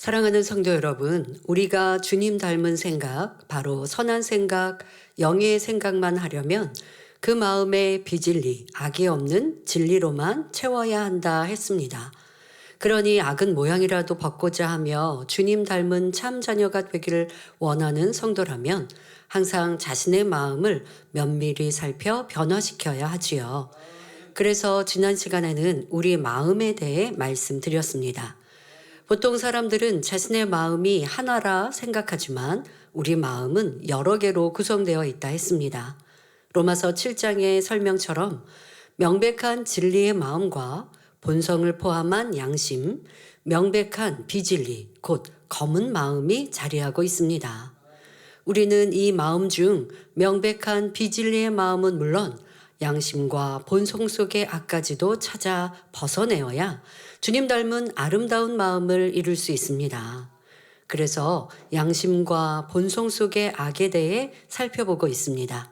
사랑하는 성도 여러분, 우리가 주님 닮은 생각, 바로 선한 생각, 영의 생각만 하려면 그 마음에 비진리, 악이 없는 진리로만 채워야 한다 했습니다. 그러니 악은 모양이라도 벗고자 하며 주님 닮은 참 자녀가 되기를 원하는 성도라면 항상 자신의 마음을 면밀히 살펴 변화시켜야 하지요. 그래서 지난 시간에는 우리 마음에 대해 말씀드렸습니다. 보통 사람들은 자신의 마음이 하나라 생각하지만 우리 마음은 여러 개로 구성되어 있다 했습니다. 로마서 7장의 설명처럼 명백한 진리의 마음과 본성을 포함한 양심, 명백한 비진리, 곧 검은 마음이 자리하고 있습니다. 우리는 이 마음 중 명백한 비진리의 마음은 물론 양심과 본성 속의 악까지도 찾아 벗어내어야 주님 닮은 아름다운 마음을 이룰 수 있습니다. 그래서 양심과 본성 속의 악에 대해 살펴보고 있습니다.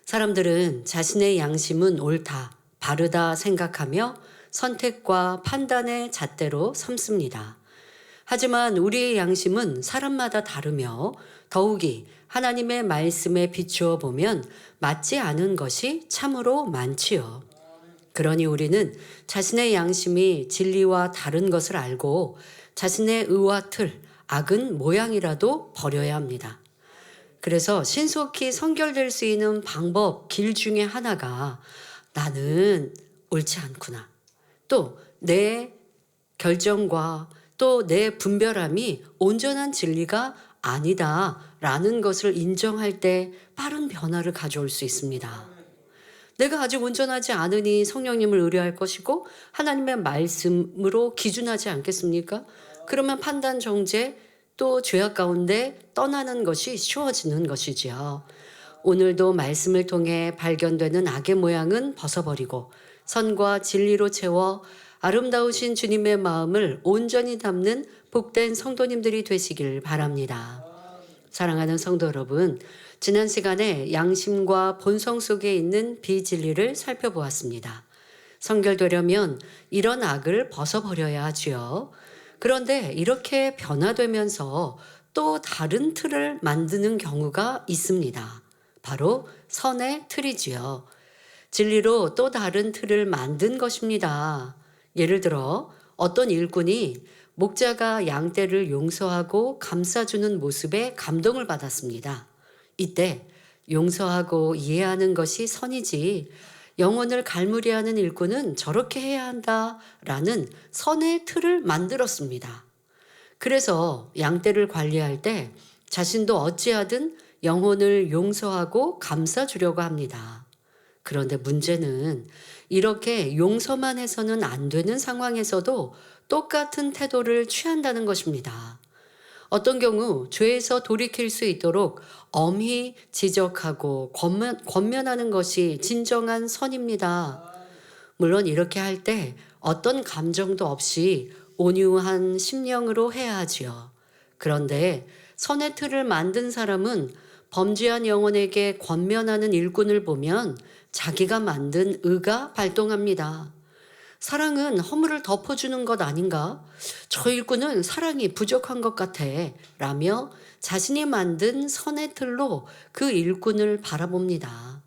사람들은 자신의 양심은 옳다, 바르다 생각하며 선택과 판단의 잣대로 삼습니다. 하지만 우리의 양심은 사람마다 다르며 더욱이 하나님의 말씀에 비추어 보면 맞지 않은 것이 참으로 많지요. 그러니 우리는 자신의 양심이 진리와 다른 것을 알고 자신의 의와 틀, 악은 모양이라도 버려야 합니다. 그래서 신속히 성결될 수 있는 방법, 길 중에 하나가 나는 옳지 않구나. 또 내 결정과 또 내 분별함이 온전한 진리가 아니다라는 것을 인정할 때 빠른 변화를 가져올 수 있습니다. 내가 아직 온전하지 않으니 성령님을 의뢰할 것이고 하나님의 말씀으로 기준하지 않겠습니까? 그러면 판단 정죄 또 죄악 가운데 떠나는 것이 쉬워지는 것이지요. 오늘도 말씀을 통해 발견되는 악의 모양은 벗어버리고 선과 진리로 채워 아름다우신 주님의 마음을 온전히 담는 복된 성도님들이 되시길 바랍니다. 사랑하는 성도 여러분, 지난 시간에 양심과 본성 속에 있는 비진리를 살펴보았습니다. 성결되려면 이런 악을 벗어버려야 하지요. 그런데 이렇게 변화되면서 또 다른 틀을 만드는 경우가 있습니다. 바로 선의 틀이지요. 진리로 또 다른 틀을 만든 것입니다. 예를 들어 어떤 일꾼이 목자가 양떼를 용서하고 감싸주는 모습에 감동을 받았습니다. 이때 용서하고 이해하는 것이 선이지 영혼을 갈무리하는 일꾼은 저렇게 해야 한다라는 선의 틀을 만들었습니다. 그래서 양떼를 관리할 때 자신도 어찌하든 영혼을 용서하고 감싸주려고 합니다. 그런데 문제는 이렇게 용서만 해서는 안 되는 상황에서도 똑같은 태도를 취한다는 것입니다. 어떤 경우 죄에서 돌이킬 수 있도록 엄히 지적하고 권면하는 것이 진정한 선입니다. 물론 이렇게 할 때 어떤 감정도 없이 온유한 심령으로 해야 하지요. 그런데 선의 틀을 만든 사람은 범죄한 영혼에게 권면하는 일꾼을 보면 자기가 만든 의가 발동합니다. 사랑은 허물을 덮어주는 것 아닌가? 저 일꾼은 사랑이 부족한 것 같아. 라며 자신이 만든 선의 틀로 그 일꾼을 바라봅니다.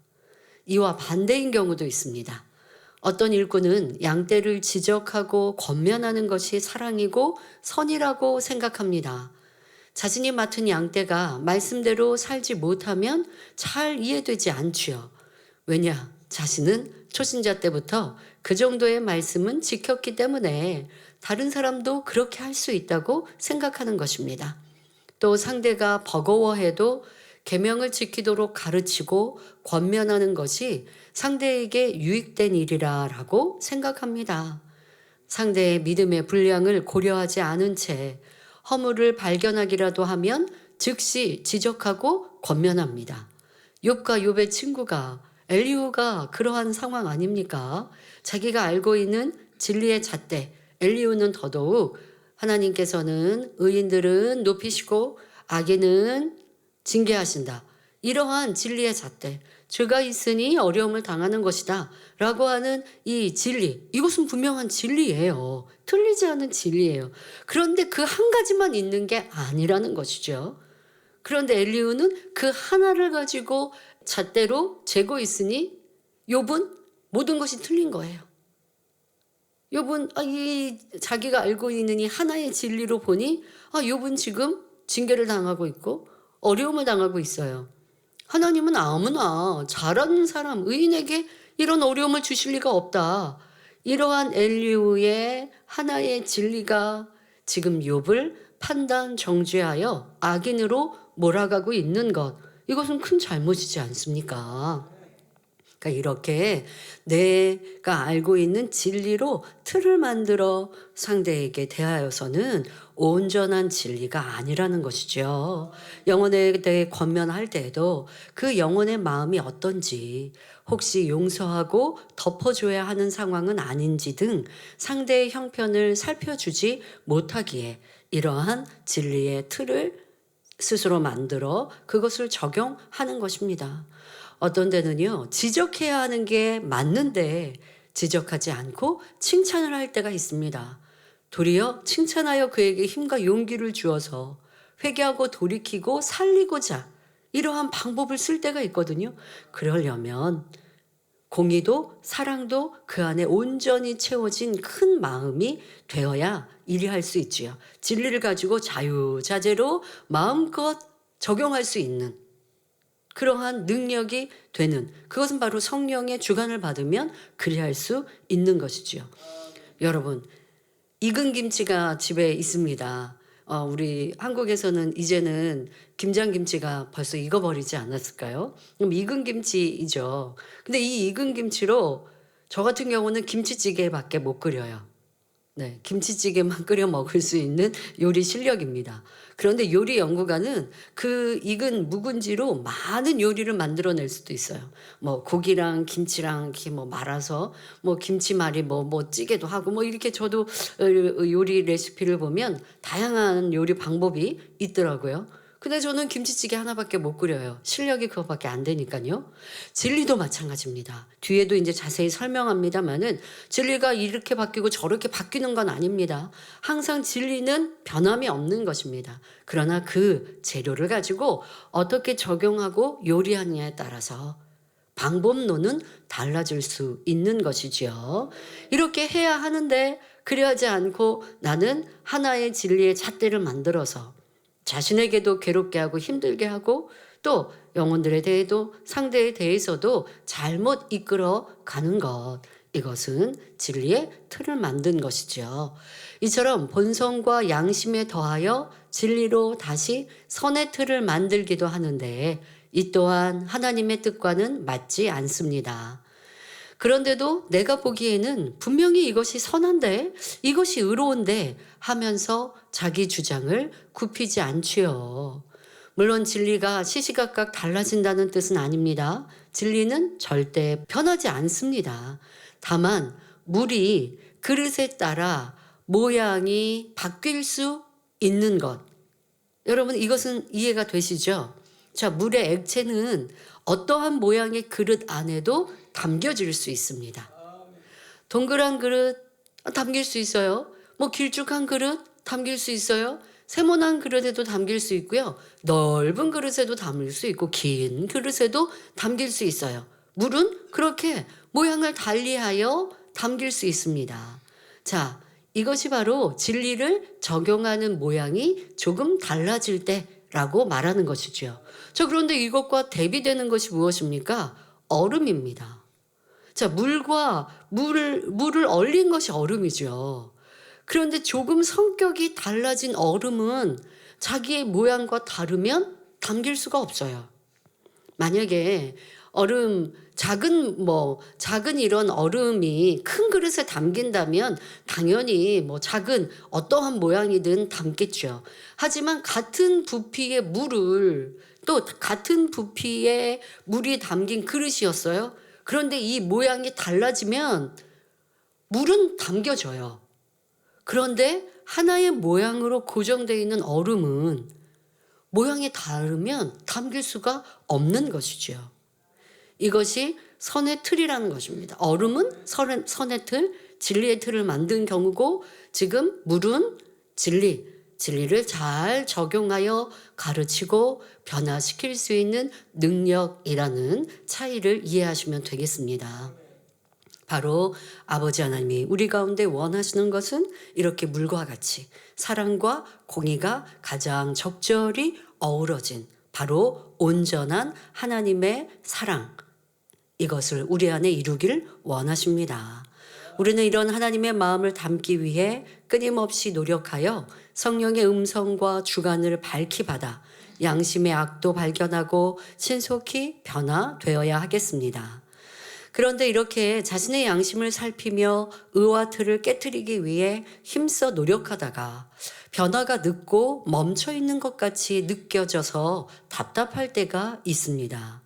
이와 반대인 경우도 있습니다. 어떤 일꾼은 양떼를 지적하고 권면하는 것이 사랑이고 선이라고 생각합니다. 자신이 맡은 양떼가 말씀대로 살지 못하면 잘 이해되지 않지요. 왜냐? 자신은 초신자 때부터 그 정도의 말씀은 지켰기 때문에 다른 사람도 그렇게 할 수 있다고 생각하는 것입니다. 또 상대가 버거워해도 계명을 지키도록 가르치고 권면하는 것이 상대에게 유익된 일이라고 생각합니다. 상대의 믿음의 분량을 고려하지 않은 채 허물을 발견하기라도 하면 즉시 지적하고 권면합니다. 욥과 욥의 친구가 엘리후가 그러한 상황 아닙니까? 자기가 알고 있는 진리의 잣대, 엘리후는 더더욱 하나님께서는 의인들은 높이시고 악인은 징계하신다. 이러한 진리의 잣대, 죄가 있으니 어려움을 당하는 것이다 라고 하는 이 진리, 이것은 분명한 진리예요. 틀리지 않은 진리예요. 그런데 그 한 가지만 있는 게 아니라는 것이죠. 그런데 엘리후는 그 하나를 가지고 잣대로 재고 있으니 욥은 모든 것이 틀린 거예요. 욥은 이 자기가 알고 있는 이 하나의 진리로 보니 욥은 지금 징계를 당하고 있고 어려움을 당하고 있어요. 하나님은 아무나 잘하는 사람, 의인에게 이런 어려움을 주실 리가 없다. 이러한 엘리후의 하나의 진리가 지금 욥을 판단 정죄하여 악인으로 몰아가고 있는 것, 이것은 큰 잘못이지 않습니까? 그러니까 이렇게 내가 알고 있는 진리로 틀을 만들어 상대에게 대하여서는 온전한 진리가 아니라는 것이죠. 영혼에 대해 권면할 때에도 그 영혼의 마음이 어떤지, 혹시 용서하고 덮어줘야 하는 상황은 아닌지 등 상대의 형편을 살펴주지 못하기에 이러한 진리의 틀을 스스로 만들어 그것을 적용하는 것입니다. 어떤 데는요, 지적해야 하는 게 맞는데 지적하지 않고 칭찬을 할 때가 있습니다. 도리어 칭찬하여 그에게 힘과 용기를 주어서 회개하고 돌이키고 살리고자 이러한 방법을 쓸 때가 있거든요. 그러려면 공의도 사랑도 그 안에 온전히 채워진 큰 마음이 되어야 일할 수 있지요. 진리를 가지고 자유자재로 마음껏 적용할 수 있는 그러한 능력이 되는, 그것은 바로 성령의 주관을 받으면 그리할 수 있는 것이지요. 여러분, 익은 김치가 집에 있습니다. 우리 한국에서는 이제는 김장김치가 벌써 익어버리지 않았을까요? 그럼 익은 김치이죠. 근데 이 익은 김치로 저 같은 경우는 김치찌개밖에 못 끓여요. 네, 김치찌개만 끓여 먹을 수 있는 요리 실력입니다. 그런데 요리 연구가는 그 익은 묵은지로 많은 요리를 만들어낼 수도 있어요. 뭐 고기랑 김치랑 이렇게 뭐 말아서 뭐 김치말이 뭐 찌개도 하고 뭐 이렇게 저도 요리 레시피를 보면 다양한 요리 방법이 있더라고요. 근데 저는 김치찌개 하나밖에 못 끓여요. 실력이 그거밖에 안 되니까요. 진리도 마찬가지입니다. 뒤에도 이제 자세히 설명합니다만은 진리가 이렇게 바뀌고 저렇게 바뀌는 건 아닙니다. 항상 진리는 변함이 없는 것입니다. 그러나 그 재료를 가지고 어떻게 적용하고 요리하느냐에 따라서 방법론은 달라질 수 있는 것이지요. 이렇게 해야 하는데 그리하지 않고 나는 하나의 진리의 잣대를 만들어서 자신에게도 괴롭게 하고 힘들게 하고 또 영혼들에 대해도 상대에 대해서도 잘못 이끌어 가는 것, 이것은 진리의 틀을 만든 것이죠. 이처럼 본성과 양심에 더하여 진리로 다시 선의 틀을 만들기도 하는데 이 또한 하나님의 뜻과는 맞지 않습니다. 그런데도 내가 보기에는 분명히 이것이 선한데, 이것이 의로운데 하면서 자기 주장을 굽히지 않지요. 물론 진리가 시시각각 달라진다는 뜻은 아닙니다. 진리는 절대 변하지 않습니다. 다만 물이 그릇에 따라 모양이 바뀔 수 있는 것. 여러분, 이것은 이해가 되시죠? 자, 물의 액체는 어떠한 모양의 그릇 안에도 담겨질 수 있습니다. 동그란 그릇 담길 수 있어요. 뭐 길쭉한 그릇 담길 수 있어요. 세모난 그릇에도 담길 수 있고요. 넓은 그릇에도 담을 수 있고 긴 그릇에도 담길 수 있어요. 물은 그렇게 모양을 달리하여 담길 수 있습니다. 자, 이것이 바로 진리를 적용하는 모양이 조금 달라질 때라고 말하는 것이죠. 자, 그런데 이것과 대비되는 것이 무엇입니까? 얼음입니다. 자, 물을 얼린 것이 얼음이죠. 그런데 조금 성격이 달라진 얼음은 자기의 모양과 다르면 담길 수가 없어요. 만약에 작은 이런 얼음이 큰 그릇에 담긴다면 당연히 작은 어떠한 모양이든 담겠죠. 하지만 같은 부피의 물을 또 같은 부피의 물이 담긴 그릇이었어요. 그런데 이 모양이 달라지면 물은 담겨져요. 그런데 하나의 모양으로 고정되어 있는 얼음은 모양이 다르면 담길 수가 없는 것이죠. 이것이 선의 틀이라는 것입니다. 얼음은 선의 틀, 진리의 틀을 만든 경우고 지금 물은 진리를 잘 적용하여 가르치고 변화시킬 수 있는 능력이라는 차이를 이해하시면 되겠습니다. 바로 아버지 하나님이 우리 가운데 원하시는 것은 이렇게 물과 같이 사랑과 공의가 가장 적절히 어우러진 바로 온전한 하나님의 사랑, 이것을 우리 안에 이루길 원하십니다. 우리는 이런 하나님의 마음을 담기 위해 끊임없이 노력하여 성령의 음성과 주관을 밝히 받아 양심의 악도 발견하고 신속히 변화되어야 하겠습니다. 그런데 이렇게 자신의 양심을 살피며 의와 틀을 깨트리기 위해 힘써 노력하다가 변화가 늦고 멈춰 있는 것 같이 느껴져서 답답할 때가 있습니다.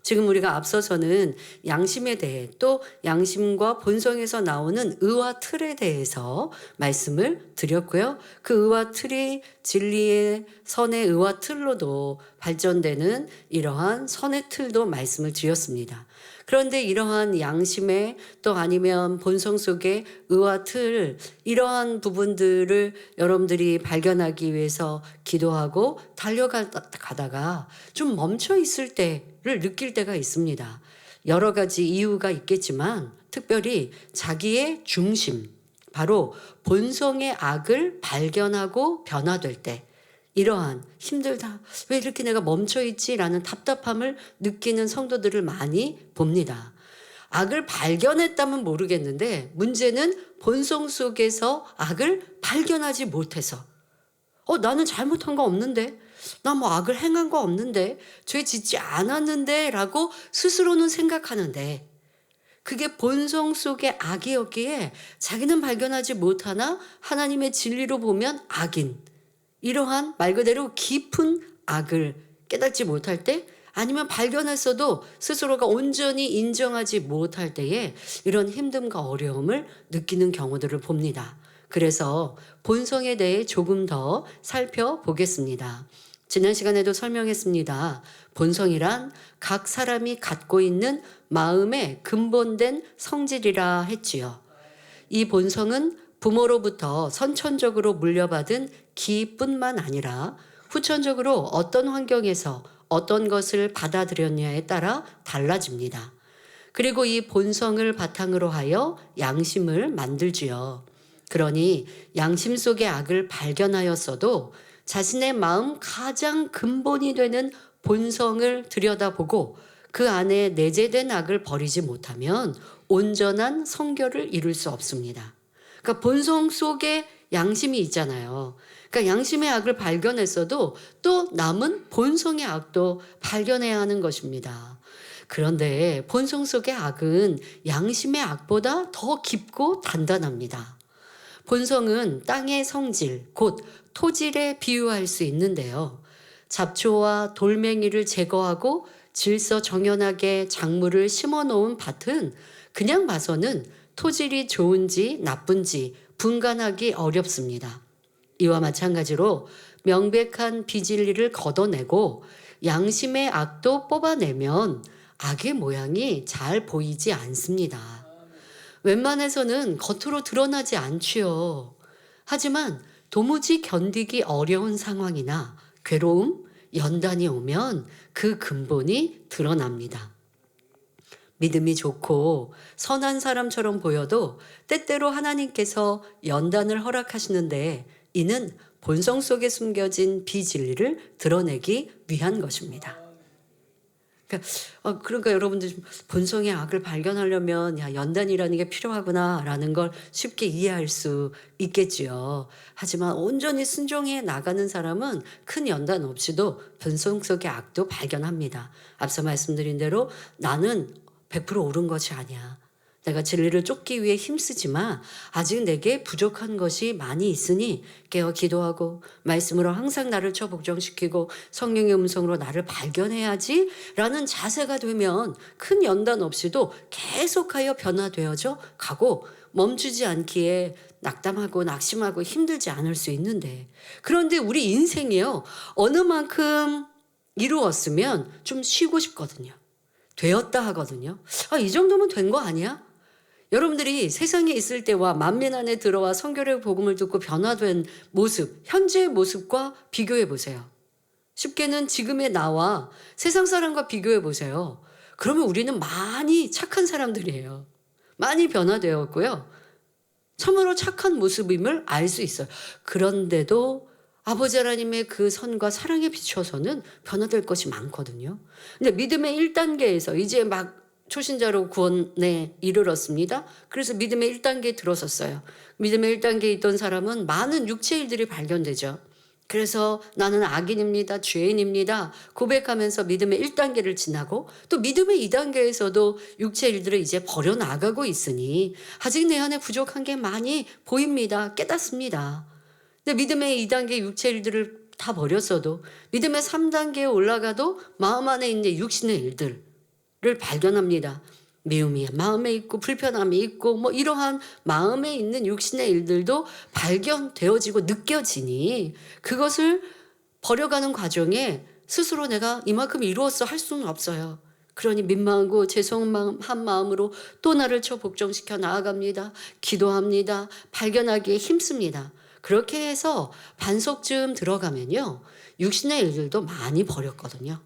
지금 우리가 앞서서는 양심에 대해 또 양심과 본성에서 나오는 의와 틀에 대해서 말씀을 드렸고요. 그 의와 틀이 진리의 선의 의와 틀로도 발전되는 이러한 선의 틀도 말씀을 드렸습니다. 그런데 이러한 양심의 또 아니면 본성 속의 의와 틀, 이러한 부분들을 여러분들이 발견하기 위해서 기도하고 달려가다가 좀 멈춰 있을 때를 느낄 때가 있습니다. 여러 가지 이유가 있겠지만 특별히 자기의 중심, 바로 본성의 악을 발견하고 변화될 때, 이러한 힘들다, 왜 이렇게 내가 멈춰있지라는 답답함을 느끼는 성도들을 많이 봅니다. 악을 발견했다면 모르겠는데 문제는 본성 속에서 악을 발견하지 못해서 나는 잘못한 거 없는데, 나 뭐 악을 행한 거 없는데, 죄 짓지 않았는데 라고 스스로는 생각하는데 그게 본성 속의 악이었기에 자기는 발견하지 못하나 하나님의 진리로 보면 악인, 이러한 말 그대로 깊은 악을 깨닫지 못할 때, 아니면 발견했어도 스스로가 온전히 인정하지 못할 때에 이런 힘듦과 어려움을 느끼는 경우들을 봅니다. 그래서 본성에 대해 조금 더 살펴보겠습니다. 지난 시간에도 설명했습니다. 본성이란 각 사람이 갖고 있는 마음의 근본된 성질이라 했지요. 이 본성은 부모로부터 선천적으로 물려받은 기뿐만 아니라 후천적으로 어떤 환경에서 어떤 것을 받아들였냐에 따라 달라집니다. 그리고 이 본성을 바탕으로 하여 양심을 만들지요. 그러니 양심 속의 악을 발견하였어도 자신의 마음 가장 근본이 되는 본성을 들여다보고 그 안에 내재된 악을 버리지 못하면 온전한 성결을 이룰 수 없습니다. 그러니까 본성 속에 양심이 있잖아요. 그러니까 양심의 악을 발견했어도 또 남은 본성의 악도 발견해야 하는 것입니다. 그런데 본성 속의 악은 양심의 악보다 더 깊고 단단합니다. 본성은 땅의 성질, 곧 토질에 비유할 수 있는데요. 잡초와 돌멩이를 제거하고 질서정연하게 작물을 심어놓은 밭은 그냥 봐서는 토질이 좋은지 나쁜지 분간하기 어렵습니다. 이와 마찬가지로 명백한 비진리를 걷어내고 양심의 악도 뽑아내면 악의 모양이 잘 보이지 않습니다. 웬만해서는 겉으로 드러나지 않지요. 하지만 도무지 견디기 어려운 상황이나 괴로움, 연단이 오면 그 근본이 드러납니다. 믿음이 좋고 선한 사람처럼 보여도 때때로 하나님께서 연단을 허락하시는데 이는 본성 속에 숨겨진 비진리를 드러내기 위한 것입니다. 그러니까 여러분들 본성의 악을 발견하려면 연단이라는 게 필요하구나라는 걸 쉽게 이해할 수 있겠지요. 하지만 온전히 순종해 나가는 사람은 큰 연단 없이도 본성 속의 악도 발견합니다. 앞서 말씀드린 대로 나는 100% 옳은 것이 아니야. 내가 진리를 쫓기 위해 힘쓰지만 아직 내게 부족한 것이 많이 있으니 깨어 기도하고 말씀으로 항상 나를 처복종시키고 성령의 음성으로 나를 발견해야지 라는 자세가 되면 큰 연단 없이도 계속하여 변화되어져 가고 멈추지 않기에 낙담하고 낙심하고 힘들지 않을 수 있는데, 그런데 우리 인생이요, 어느 만큼 이루었으면 좀 쉬고 싶거든요. 되었다 하거든요. 이 정도면 된 거 아니야? 여러분들이 세상에 있을 때와 만민 안에 들어와 선교의 복음을 듣고 변화된 모습, 현재의 모습과 비교해 보세요. 쉽게는 지금의 나와 세상 사람과 비교해 보세요. 그러면 우리는 많이 착한 사람들이에요. 많이 변화되었고요. 참으로 착한 모습임을 알 수 있어요. 그런데도 아버지 하나님의 그 선과 사랑에 비춰서는 변화될 것이 많거든요. 근데 믿음의 1단계에서 이제 막 초신자로 구원에 이르렀습니다. 그래서 믿음의 1단계에 들어섰어요. 믿음의 1단계에 있던 사람은 많은 육체의 일들이 발견되죠. 그래서 나는 악인입니다, 죄인입니다 고백하면서 믿음의 1단계를 지나고, 또 믿음의 2단계에서도 육체의 일들을 이제 버려나가고 있으니 아직 내 안에 부족한 게 많이 보입니다, 깨닫습니다. 근데 믿음의 2단계 육체의 일들을 다 버렸어도 믿음의 3단계에 올라가도 마음 안에 있는 육신의 일들을 발견합니다. 미움이 마음에 있고 불편함이 있고 뭐 이러한 마음에 있는 육신의 일들도 발견되어지고 느껴지니, 그것을 버려가는 과정에 스스로 내가 이만큼 이루었어 할 수는 없어요. 그러니 민망하고 죄송한 마음으로 또 나를 복종시켜 나아갑니다. 기도합니다. 발견하기에 힘씁니다. 그렇게 해서 반석쯤 들어가면요, 육신의 일들도 많이 버렸거든요.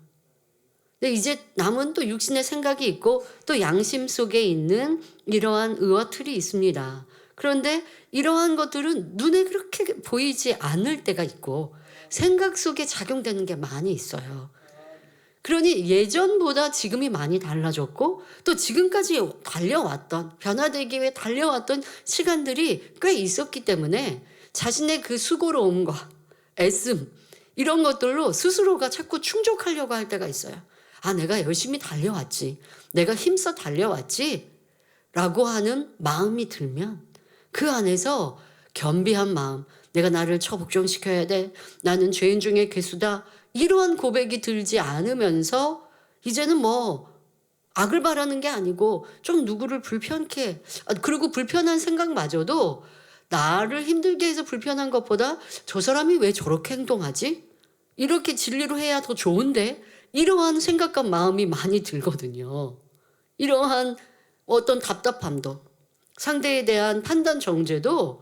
근데 이제 남은 또 육신의 생각이 있고 또 양심 속에 있는 이러한 의와 틀이 있습니다. 그런데 이러한 것들은 눈에 그렇게 보이지 않을 때가 있고 생각 속에 작용되는 게 많이 있어요. 그러니 예전보다 지금이 많이 달라졌고, 또 지금까지 달려왔던, 변화되기 위해 달려왔던 시간들이 꽤 있었기 때문에 자신의 그 수고로움과 애씀, 이런 것들로 스스로가 자꾸 충족하려고 할 때가 있어요. 내가 열심히 달려왔지, 내가 힘써 달려왔지 라고 하는 마음이 들면 그 안에서 겸비한 마음, 내가 나를 복종시켜야 돼, 나는 죄인 중에 괴수다, 이러한 고백이 들지 않으면서 이제는 뭐 악을 바라는 게 아니고 좀 누구를 불편케, 그리고 불편한 생각마저도 나를 힘들게 해서 불편한 것보다 저 사람이 왜 저렇게 행동하지? 이렇게 진리로 해야 더 좋은데? 이러한 생각과 마음이 많이 들거든요. 이러한 어떤 답답함도, 상대에 대한 판단 정죄도,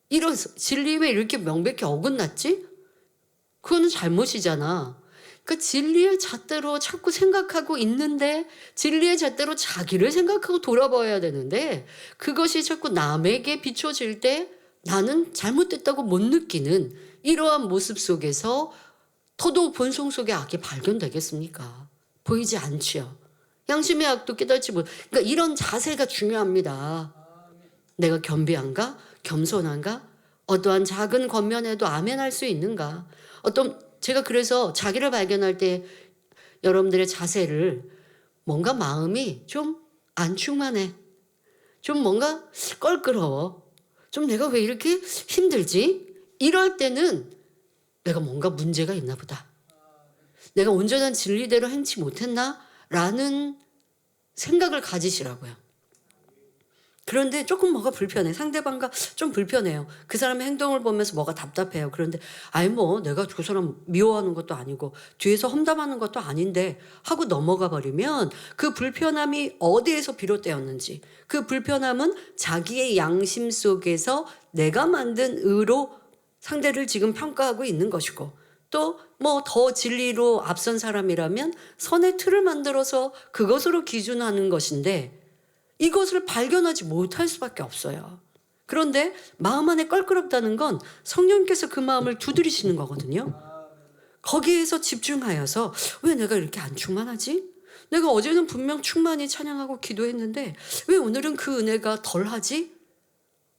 이런 진리 왜 이렇게 명백히 어긋났지? 그거는 잘못이잖아. 그러니까 진리의 잣대로 자꾸 생각하고 있는데, 진리의 잣대로 자기를 생각하고 돌아봐야 되는데, 그것이 자꾸 남에게 비춰질 때 나는 잘못됐다고 못 느끼는 이러한 모습 속에서 더더욱 본성 속의 악이 발견되겠습니까? 보이지 않지요. 양심의 악도 깨닫지 못. 그러니까 이런 자세가 중요합니다. 내가 겸비한가? 겸손한가? 어떠한 작은 겉면에도 아멘할 수 있는가? 제가 그래서 자기를 발견할 때 여러분들의 자세를, 뭔가 마음이 좀 안 충만해, 좀 뭔가 껄끄러워, 좀 내가 왜 이렇게 힘들지? 이럴 때는 내가 뭔가 문제가 있나 보다, 내가 온전한 진리대로 행치 못했나? 라는 생각을 가지시라고요. 그런데 조금 뭐가 불편해, 상대방과 좀 불편해요. 그 사람의 행동을 보면서 뭐가 답답해요. 그런데 내가 그 사람 미워하는 것도 아니고 뒤에서 험담하는 것도 아닌데 하고 넘어가 버리면, 그 불편함이 어디에서 비롯되었는지, 그 불편함은 자기의 양심 속에서 내가 만든 의로 상대를 지금 평가하고 있는 것이고, 또 더 진리로 앞선 사람이라면 선의 틀을 만들어서 그것으로 기준하는 것인데, 이것을 발견하지 못할 수밖에 없어요. 그런데 마음 안에 껄끄럽다는 건 성령께서 그 마음을 두드리시는 거거든요. 거기에서 집중하여서, 왜 내가 이렇게 안 충만하지? 내가 어제는 분명 충만히 찬양하고 기도했는데 왜 오늘은 그 은혜가 덜하지?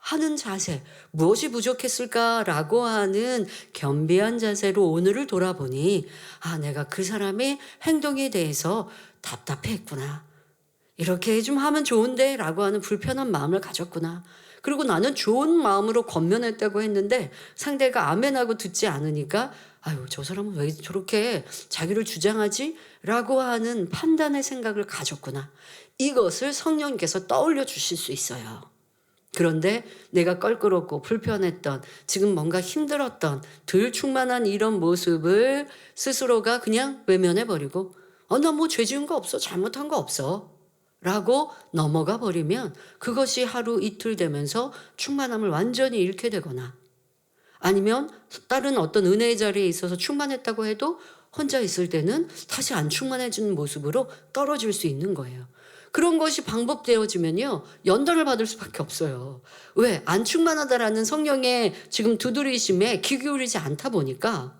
하는 자세, 무엇이 부족했을까라고 하는 겸비한 자세로 오늘을 돌아보니, 내가 그 사람의 행동에 대해서 답답해했구나, 이렇게 좀 하면 좋은데 라고 하는 불편한 마음을 가졌구나, 그리고 나는 좋은 마음으로 권면했다고 했는데 상대가 아멘하고 듣지 않으니까 저 사람은 왜 저렇게 자기를 주장하지? 라고 하는 판단의 생각을 가졌구나. 이것을 성령님께서 떠올려 주실 수 있어요. 그런데 내가 껄끄럽고 불편했던, 지금 뭔가 힘들었던 덜 충만한 이런 모습을 스스로가 그냥 외면해버리고 나 뭐 죄 지은 거 없어, 잘못한 거 없어 라고 넘어가 버리면 그것이 하루 이틀 되면서 충만함을 완전히 잃게 되거나, 아니면 다른 어떤 은혜의 자리에 있어서 충만했다고 해도 혼자 있을 때는 다시 안 충만해지는 모습으로 떨어질 수 있는 거예요. 그런 것이 반복되어지면요, 연단을 받을 수밖에 없어요. 왜? 안 충만하다라는 성령의 지금 두드리심에 귀 기울이지 않다 보니까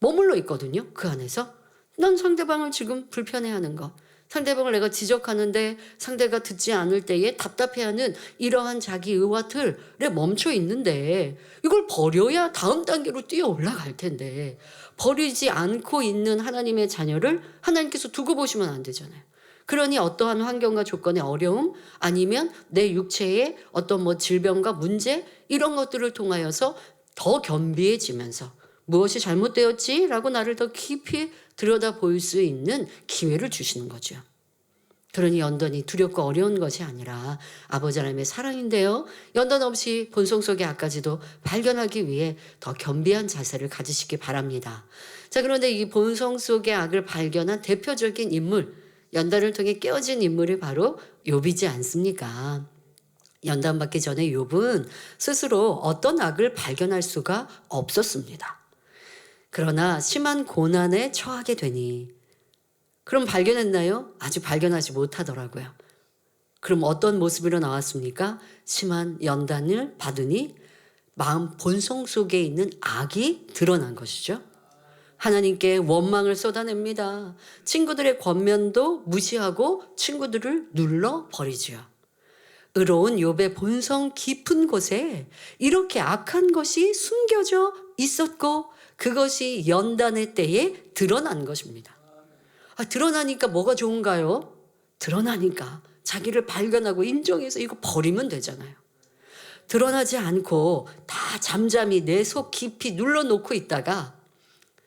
머물러 있거든요. 그 안에서 난 상대방을 지금 불편해하는 것, 상대방을 내가 지적하는데 상대가 듣지 않을 때에 답답해하는 이러한 자기 의와 틀에 멈춰 있는데, 이걸 버려야 다음 단계로 뛰어 올라갈 텐데 버리지 않고 있는 하나님의 자녀를 하나님께서 두고 보시면 안 되잖아요. 그러니 어떠한 환경과 조건의 어려움, 아니면 내 육체의 어떤 질병과 문제, 이런 것들을 통하여서 더 겸비해지면서 무엇이 잘못되었지? 라고 나를 더 깊이 들여다볼 수 있는 기회를 주시는 거죠. 그러니 연단이 두렵고 어려운 것이 아니라 아버지 하나님의 사랑인데요, 연단 없이 본성 속의 악까지도 발견하기 위해 더 겸비한 자세를 가지시기 바랍니다. 자, 그런데 이 본성 속의 악을 발견한 대표적인 인물, 연단을 통해 깨어진 인물이 바로 욥이지 않습니까? 연단받기 전에 욥은 스스로 어떤 악을 발견할 수가 없었습니다. 그러나 심한 고난에 처하게 되니, 그럼 발견했나요? 아직 발견하지 못하더라고요. 그럼 어떤 모습으로 나왔습니까? 심한 연단을 받으니 마음 본성 속에 있는 악이 드러난 것이죠. 하나님께 원망을 쏟아냅니다. 친구들의 권면도 무시하고 친구들을 눌러버리지요. 의로운 욥의 본성 깊은 곳에 이렇게 악한 것이 숨겨져 있었고, 그것이 연단의 때에 드러난 것입니다. 드러나니까 뭐가 좋은가요? 드러나니까 자기를 발견하고 인정해서 이거 버리면 되잖아요. 드러나지 않고 다 잠잠히 내 속 깊이 눌러놓고 있다가,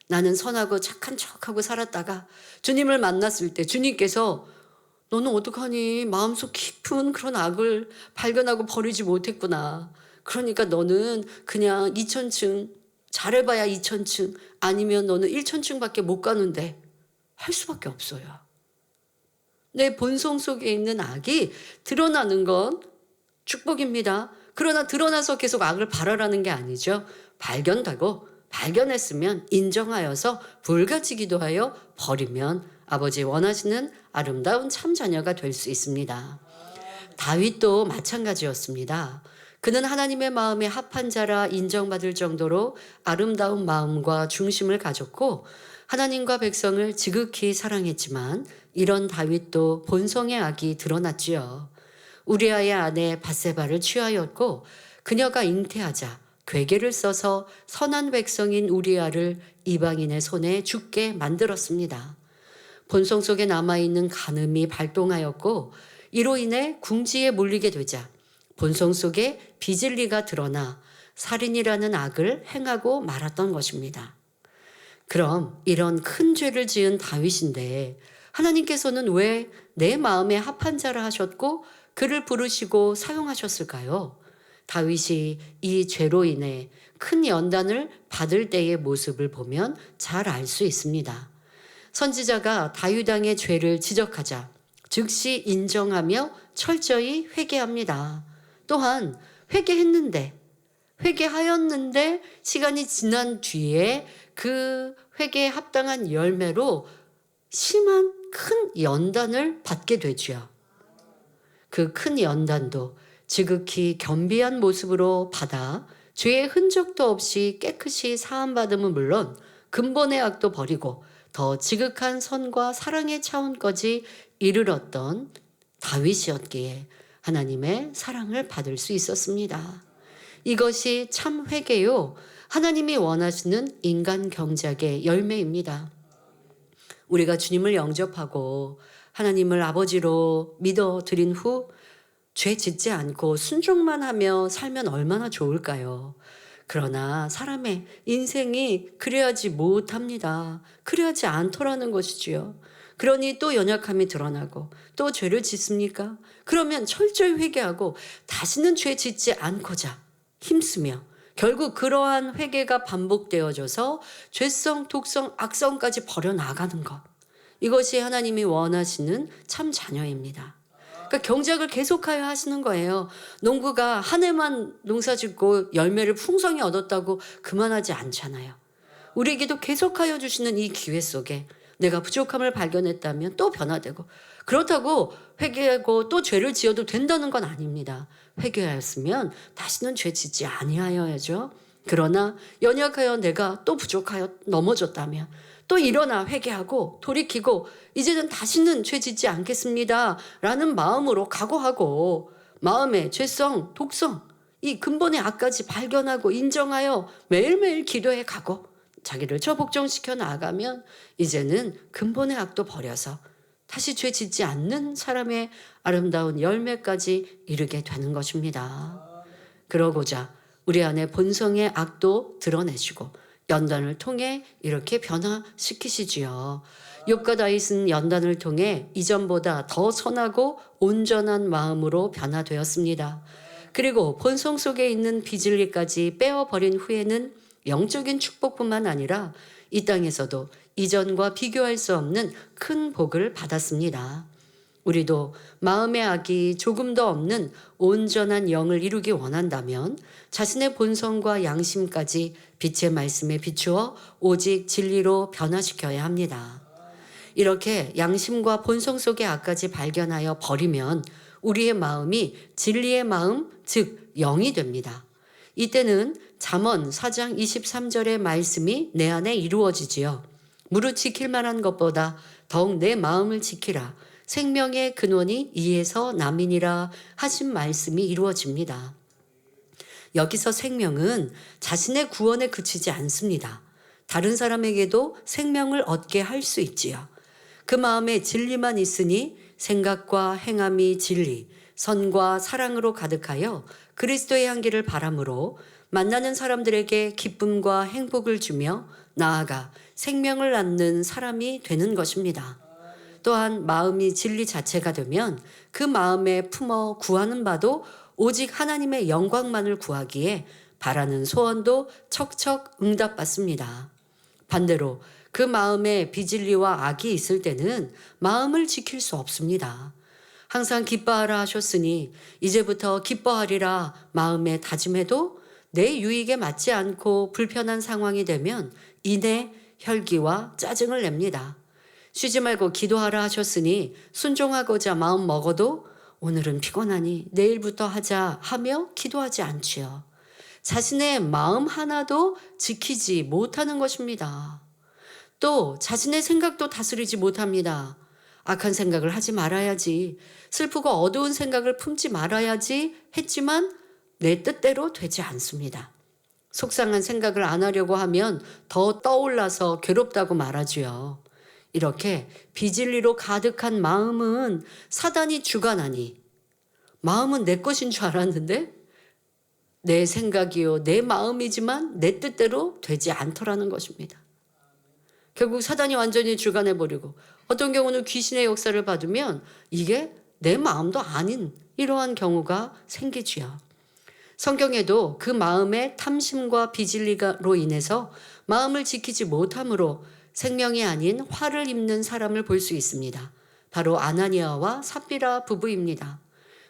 나는 선하고 착한 척하고 살았다가 주님을 만났을 때 주님께서 너는 어떡하니? 마음속 깊은 그런 악을 발견하고 버리지 못했구나. 그러니까 너는 그냥 2000층, 잘해봐야 2000층, 아니면 너는 1000층밖에 못 가는데 할 수밖에 없어요. 내 본성 속에 있는 악이 드러나는 건 축복입니다. 그러나 드러나서 계속 악을 바라라는 게 아니죠. 발견되고 발견했으면 인정하여서 불같이 기도하여 버리면 아버지 원하시는 아름다운 참자녀가 될 수 있습니다. 다윗도 마찬가지였습니다. 그는 하나님의 마음에 합한 자라 인정받을 정도로 아름다운 마음과 중심을 가졌고 하나님과 백성을 지극히 사랑했지만, 이런 다윗도 본성의 악이 드러났지요. 우리아의 아내 밧세바를 취하였고 그녀가 잉태하자 괴계를 써서 선한 백성인 우리아를 이방인의 손에 죽게 만들었습니다. 본성 속에 남아있는 간음이 발동하였고, 이로 인해 궁지에 몰리게 되자 본성 속에 비진리가 드러나 살인이라는 악을 행하고 말았던 것입니다. 그럼 이런 큰 죄를 지은 다윗인데 하나님께서는 왜 내 마음에 합한 자라 하셨고 그를 부르시고 사용하셨을까요? 다윗이 이 죄로 인해 큰 연단을 받을 때의 모습을 보면 잘 알 수 있습니다. 선지자가 다윗 왕의 죄를 지적하자 즉시 인정하며 철저히 회개합니다. 또한 회개하였는데 시간이 지난 뒤에 그 회개에 합당한 열매로 심한 큰 연단을 받게 되지요. 그 큰 연단도 지극히 겸비한 모습으로 받아 죄의 흔적도 없이 깨끗이 사함받음은 물론 근본의 악도 버리고 더 지극한 선과 사랑의 차원까지 이르렀던 다윗이었기에 하나님의 사랑을 받을 수 있었습니다. 이것이 참 회개요, 하나님이 원하시는 인간 경작의 열매입니다. 우리가 주님을 영접하고 하나님을 아버지로 믿어드린 후 죄 짓지 않고 순종만 하며 살면 얼마나 좋을까요? 그러나 사람의 인생이 그래야지 못합니다. 그래야지 않더라는 것이지요. 그러니 또 연약함이 드러나고 또 죄를 짓습니까? 그러면 철저히 회개하고 다시는 죄 짓지 않고자 힘쓰며 결국 그러한 회개가 반복되어져서 죄성, 독성, 악성까지 버려나가는 것. 이것이 하나님이 원하시는 참 자녀입니다. 그러니까 경작을 계속하여 하시는 거예요. 농부가 한 해만 농사 짓고 열매를 풍성히 얻었다고 그만하지 않잖아요. 우리에게도 계속하여 주시는 이 기회 속에 내가 부족함을 발견했다면 또 변화되고, 그렇다고 회개하고 또 죄를 지어도 된다는 건 아닙니다. 회개하였으면 다시는 죄 짓지 아니하여야죠. 그러나 연약하여 내가 또 부족하여 넘어졌다면 또 일어나 회개하고 돌이키고 이제는 다시는 죄 짓지 않겠습니다 라는 마음으로 각오하고, 마음의 죄성, 독성, 이 근본의 악까지 발견하고 인정하여 매일매일 기도해 가고 자기를 처복종시켜 나아가면 이제는 근본의 악도 버려서 다시 죄 짓지 않는 사람의 아름다운 열매까지 이르게 되는 것입니다. 그러고자 우리 안에 본성의 악도 드러내시고 연단을 통해 이렇게 변화시키시지요. 욥과 다윗은 연단을 통해 이전보다 더 선하고 온전한 마음으로 변화되었습니다. 그리고 본성 속에 있는 비진리까지 빼어버린 후에는 영적인 축복뿐만 아니라 이 땅에서도 이전과 비교할 수 없는 큰 복을 받았습니다. 우리도 마음의 악이 조금 더 없는 온전한 영을 이루기 원한다면 자신의 본성과 양심까지 빛의 말씀에 비추어 오직 진리로 변화시켜야 합니다. 이렇게 양심과 본성 속의 악까지 발견하여 버리면 우리의 마음이 진리의 마음, 즉 영이 됩니다. 이때는 잠언 4장 23절의 말씀이 내 안에 이루어지지요. 무릇 지킬 만한 것보다 더욱 내 마음을 지키라. 생명의 근원이 이에서 남이니라 하신 말씀이 이루어집니다. 여기서 생명은 자신의 구원에 그치지 않습니다. 다른 사람에게도 생명을 얻게 할 수 있지요. 그 마음에 진리만 있으니 생각과 행함이 진리, 선과 사랑으로 가득하여 그리스도의 향기를 바람으로 만나는 사람들에게 기쁨과 행복을 주며 나아가 생명을 낳는 사람이 되는 것입니다. 또한 마음이 진리 자체가 되면 그 마음에 품어 구하는 바도 오직 하나님의 영광만을 구하기에 바라는 소원도 척척 응답받습니다. 반대로 그 마음에 비진리와 악이 있을 때는 마음을 지킬 수 없습니다. 항상 기뻐하라 하셨으니 이제부터 기뻐하리라 마음에 다짐해도 내 유익에 맞지 않고 불편한 상황이 되면 이내 혈기와 짜증을 냅니다. 쉬지 말고 기도하라 하셨으니 순종하고자 마음 먹어도 오늘은 피곤하니 내일부터 하자 하며 기도하지 않지요. 자신의 마음 하나도 지키지 못하는 것입니다. 또 자신의 생각도 다스리지 못합니다. 악한 생각을 하지 말아야지, 슬프고 어두운 생각을 품지 말아야지 했지만 내 뜻대로 되지 않습니다. 속상한 생각을 안 하려고 하면 더 떠올라서 괴롭다고 말하지요. 이렇게 비진리로 가득한 마음은 사단이 주관하니 마음은 내 것인 줄 알았는데 내 생각이요 내 마음이지만 내 뜻대로 되지 않더라는 것입니다. 결국 사단이 완전히 주관해버리고 어떤 경우는 귀신의 역사를 받으면 이게 내 마음도 아닌 이러한 경우가 생기지요. 성경에도 그 마음의 탐심과 비진리로 인해서 마음을 지키지 못함으로 생명이 아닌 화를 입는 사람을 볼 수 있습니다. 바로 아나니아와 삽비라 부부입니다.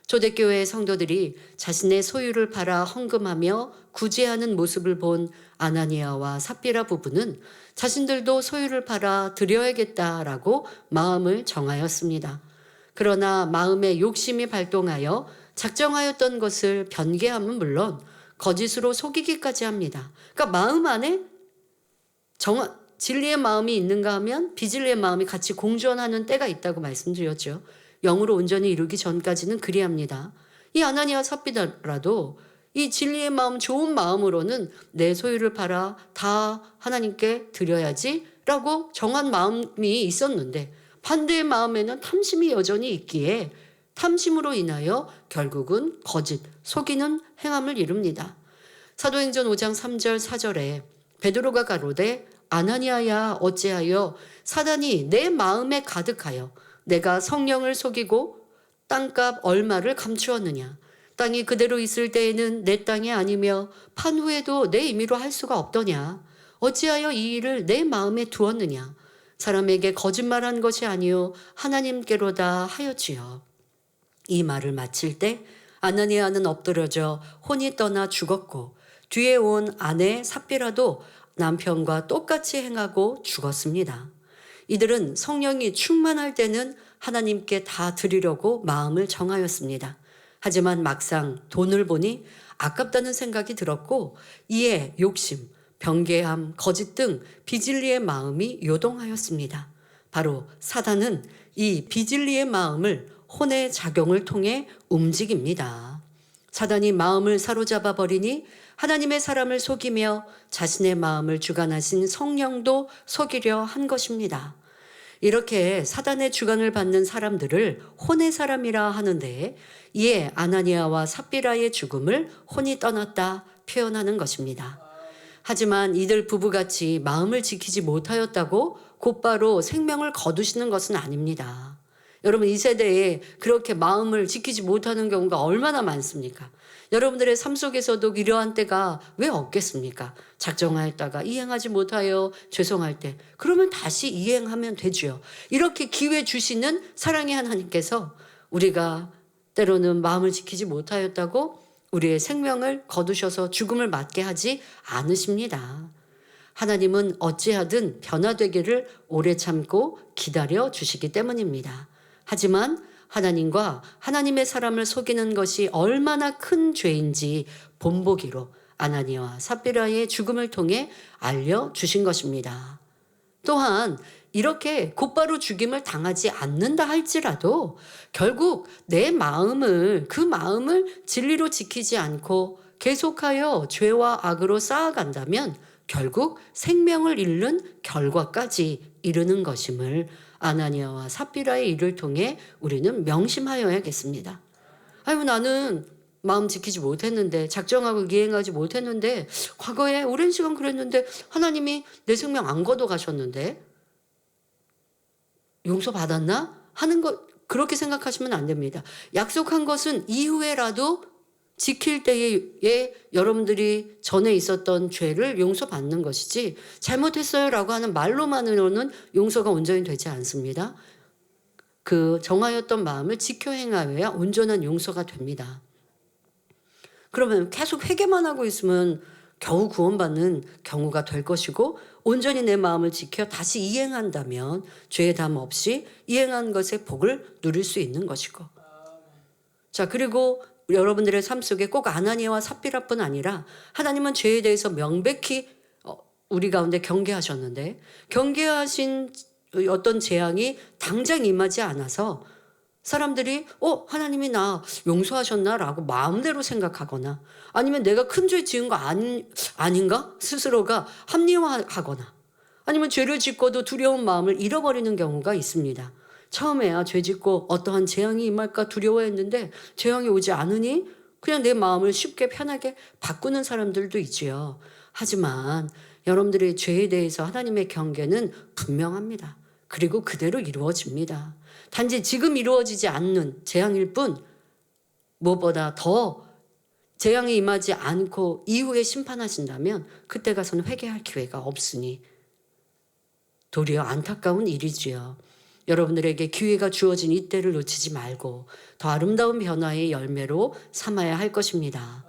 초대교회의 성도들이 자신의 소유를 팔아 헌금하며 구제하는 모습을 본 아나니아와 삽비라 부부는 자신들도 소유를 팔아 드려야겠다라고 마음을 정하였습니다. 그러나 마음의 욕심이 발동하여 작정하였던 것을 변개함은 물론 거짓으로 속이기까지 합니다. 그러니까 마음 안에 진리의 마음이 있는가 하면 비진리의 마음이 같이 공존하는 때가 있다고 말씀드렸죠. 영으로 온전히 이루기 전까지는 그리합니다. 이 아나니아 삽비라도 이 진리의 마음, 좋은 마음으로는 내 소유를 팔아 다 하나님께 드려야지 라고 정한 마음이 있었는데 반대의 마음에는 탐심이 여전히 있기에 탐심으로 인하여 결국은 거짓, 속이는 행함을 이룹니다. 사도행전 5장 3절 4절에 베드로가 가로되 아나니아야 어찌하여 사단이 내 마음에 가득하여 내가 성령을 속이고 땅값 얼마를 감추었느냐. 땅이 그대로 있을 때에는 내 땅이 아니며 판 후에도 내 임의로 할 수가 없더냐. 어찌하여 이 일을 내 마음에 두었느냐. 사람에게 거짓말한 것이 아니요 하나님께로다 하였지요. 이 말을 마칠 때 아나니아는 엎드러져 혼이 떠나 죽었고 뒤에 온 아내 삽비라도 남편과 똑같이 행하고 죽었습니다. 이들은 성령이 충만할 때는 하나님께 다 드리려고 마음을 정하였습니다. 하지만 막상 돈을 보니 아깝다는 생각이 들었고 이에 욕심, 변개함, 거짓 등 비진리의 마음이 요동하였습니다. 바로 사단은 이 비진리의 마음을 혼의 작용을 통해 움직입니다. 사단이 마음을 사로잡아 버리니 하나님의 사람을 속이며 자신의 마음을 주관하신 성령도 속이려 한 것입니다. 이렇게 사단의 주관을 받는 사람들을 혼의 사람이라 하는데 이에 아나니아와 삽비라의 죽음을 혼이 떠났다 표현하는 것입니다. 하지만 이들 부부같이 마음을 지키지 못하였다고 곧바로 생명을 거두시는 것은 아닙니다. 여러분 이 세대에 그렇게 마음을 지키지 못하는 경우가 얼마나 많습니까? 여러분들의 삶 속에서도 이러한 때가 왜 없겠습니까? 작정하였다가 이행하지 못하여 죄송할 때 그러면 다시 이행하면 되죠. 이렇게 기회 주시는 사랑의 하나님께서 우리가 때로는 마음을 지키지 못하였다고 우리의 생명을 거두셔서 죽음을 맞게 하지 않으십니다. 하나님은 어찌하든 변화되기를 오래 참고 기다려 주시기 때문입니다. 하지만 하나님과 하나님의 사람을 속이는 것이 얼마나 큰 죄인지 본보기로 아나니아와 삽비라의 죽음을 통해 알려주신 것입니다. 또한 이렇게 곧바로 죽임을 당하지 않는다 할지라도 결국 내 마음을 그 마음을 진리로 지키지 않고 계속하여 죄와 악으로 쌓아간다면 결국 생명을 잃는 결과까지 이르는 것임을 아나니아와 삽비라의 일을 통해 우리는 명심하여야겠습니다. 아이고 나는 마음 지키지 못했는데 작정하고 이행하지 못했는데 과거에 오랜 시간 그랬는데 하나님이 내 생명 안 걷어 가셨는데 용서받았나? 하는 것 그렇게 생각하시면 안 됩니다. 약속한 것은 이후에라도 지킬 때에 여러분들이 전에 있었던 죄를 용서받는 것이지 잘못했어요라고 하는 말로만으로는 용서가 온전히 되지 않습니다. 그 정하였던 마음을 지켜 행하여야 온전한 용서가 됩니다. 그러면 계속 회개만 하고 있으면 겨우 구원받는 경우가 될 것이고 온전히 내 마음을 지켜 다시 이행한다면 죄의 담 없이 이행한 것의 복을 누릴 수 있는 것이고 자 그리고 여러분들의 삶 속에 꼭 아나니아와 삽비라뿐 아니라 하나님은 죄에 대해서 명백히 우리 가운데 경계하셨는데 경계하신 어떤 재앙이 당장 임하지 않아서 사람들이 하나님이 나 용서하셨나? 라고 마음대로 생각하거나 아니면 내가 큰 죄 지은 거 아닌가? 스스로가 합리화하거나 아니면 죄를 짓고도 두려운 마음을 잃어버리는 경우가 있습니다. 처음에야 죄 짓고 어떠한 재앙이 임할까 두려워했는데 재앙이 오지 않으니 그냥 내 마음을 쉽게 편하게 바꾸는 사람들도 있지요. 하지만 여러분들의 죄에 대해서 하나님의 경계는 분명합니다. 그리고 그대로 이루어집니다. 단지 지금 이루어지지 않는 재앙일 뿐 무엇보다 더 재앙이 임하지 않고 이후에 심판하신다면 그때 가서는 회개할 기회가 없으니 도리어 안타까운 일이지요. 여러분들에게 기회가 주어진 이때를 놓치지 말고 더 아름다운 변화의 열매로 삼아야 할 것입니다.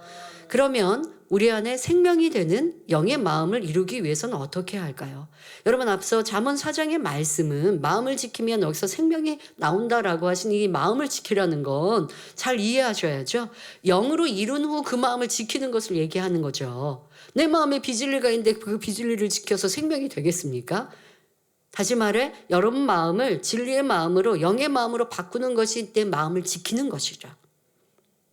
그러면 우리 안에 생명이 되는 영의 마음을 이루기 위해서는 어떻게 할까요? 여러분 앞서 잠언 4장의 말씀은 마음을 지키면 여기서 생명이 나온다라고 하신 이 마음을 지키라는 건 잘 이해하셔야죠. 영으로 이룬 후 그 마음을 지키는 것을 얘기하는 거죠. 내 마음에 비진리가 있는데 그 비진리를 지켜서 생명이 되겠습니까? 다시 말해 여러분 마음을 진리의 마음으로 영의 마음으로 바꾸는 것이 내 마음을 지키는 것이죠.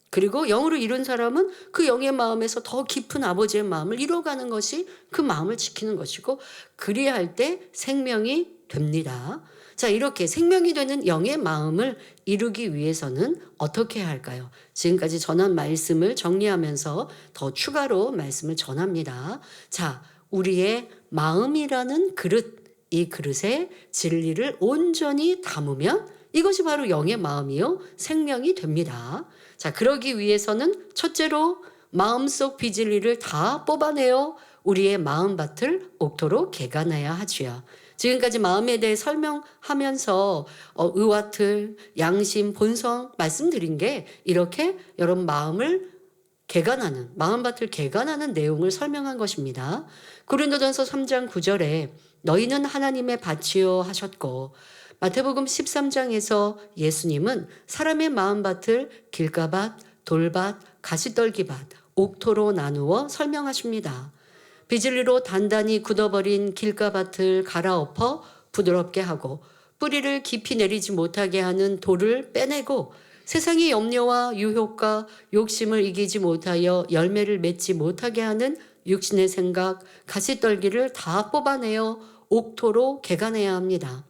그리고 영으로 이룬 사람은 그 영의 마음에서 더 깊은 아버지의 마음을 이뤄가는 것이 그 마음을 지키는 것이고 그리할 때 생명이 됩니다. 자, 이렇게 생명이 되는 영의 마음을 이루기 위해서는 어떻게 해야 할까요? 지금까지 전한 말씀을 정리하면서 더 추가로 말씀을 전합니다. 자, 우리의 마음이라는 그릇, 이 그릇에 진리를 온전히 담으면 이것이 바로 영의 마음이요 생명이 됩니다. 자, 그러기 위해서는 첫째로 마음속 비진리를 다 뽑아내어 우리의 마음밭을 옥토로 개간해야 하지요. 지금까지 마음에 대해 설명하면서 의와틀, 양심, 본성 말씀드린 게 이렇게 여러분 마음을 개간하는, 마음밭을 개간하는 내용을 설명한 것입니다. 고린도전서 3장 9절에 너희는 하나님의 밭이요 하셨고, 마태복음 13장에서 예수님은 사람의 마음밭을 길가밭, 돌밭, 가시떨기밭, 옥토로 나누어 설명하십니다. 비질리로 단단히 굳어버린 길가밭을 갈아엎어 부드럽게 하고 뿌리를 깊이 내리지 못하게 하는 돌을 빼내고 세상의 염려와 유혹과 욕심을 이기지 못하여 열매를 맺지 못하게 하는 육신의 생각, 가시떨기를 다 뽑아내어 옥토로 개간해야 합니다.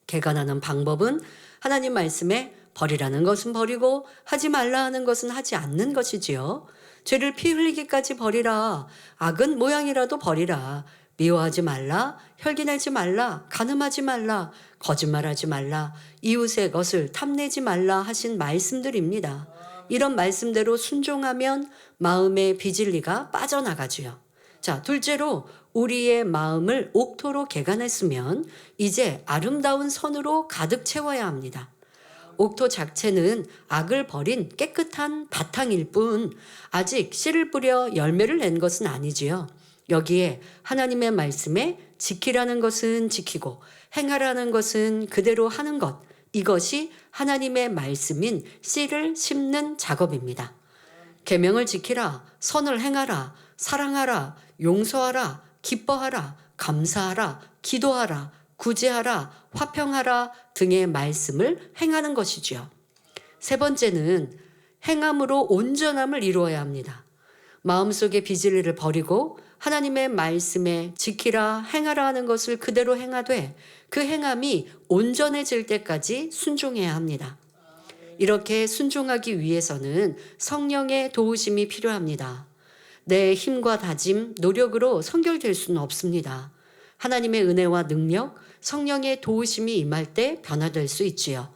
개간하는 방법은 하나님 말씀에 버리라는 것은 버리고 하지 말라 하는 것은 하지 않는 것이지요. 죄를 피 흘리기까지 버리라. 악은 모양이라도 버리라. 미워하지 말라. 혈기내지 말라. 간음하지 말라. 거짓말하지 말라. 이웃의 것을 탐내지 말라 하신 말씀들입니다. 이런 말씀대로 순종하면 마음의 비진리가 빠져나가지요. 자, 둘째로 우리의 마음을 옥토로 개간했으면 이제 아름다운 선으로 가득 채워야 합니다. 옥토 자체는 악을 버린 깨끗한 바탕일 뿐 아직 씨를 뿌려 열매를 낸 것은 아니지요. 여기에 하나님의 말씀에 지키라는 것은 지키고 행하라는 것은 그대로 하는 것, 이것이 하나님의 말씀인 씨를 심는 작업입니다. 계명을 지키라, 선을 행하라, 사랑하라, 용서하라, 기뻐하라, 감사하라, 기도하라, 구제하라, 화평하라 등의 말씀을 행하는 것이지요. 세 번째는 행함으로 온전함을 이루어야 합니다. 마음속의 비진리를 버리고 하나님의 말씀에 지키라, 행하라 하는 것을 그대로 행하되 그 행함이 온전해질 때까지 순종해야 합니다. 이렇게 순종하기 위해서는 성령의 도우심이 필요합니다. 내 힘과 다짐, 노력으로 성결될 수는 없습니다. 하나님의 은혜와 능력, 성령의 도우심이 임할 때 변화될 수 있지요.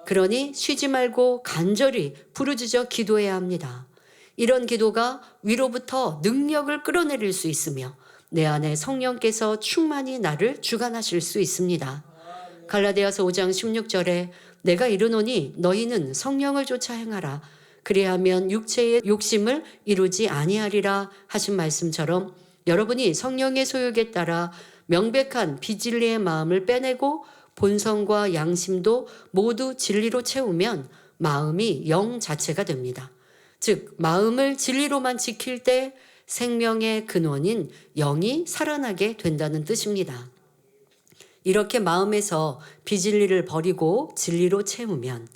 그러니 쉬지 말고 간절히 부르짖어 기도해야 합니다. 이런 기도가 위로부터 능력을 끌어내릴 수 있으며 내 안에 성령께서 충만히 나를 주관하실 수 있습니다. 갈라디아서 5장 16절에 내가 이르노니 너희는 성령을 쫓아 행하라. 그리하면 육체의 욕심을 이루지 아니하리라 하신 말씀처럼 여러분이 성령의 소욕에 따라 명백한 비진리의 마음을 빼내고 본성과 양심도 모두 진리로 채우면 마음이 영 자체가 됩니다. 즉 마음을 진리로만 지킬 때 생명의 근원인 영이 살아나게 된다는 뜻입니다. 이렇게 마음에서 비진리를 버리고 진리로 채우면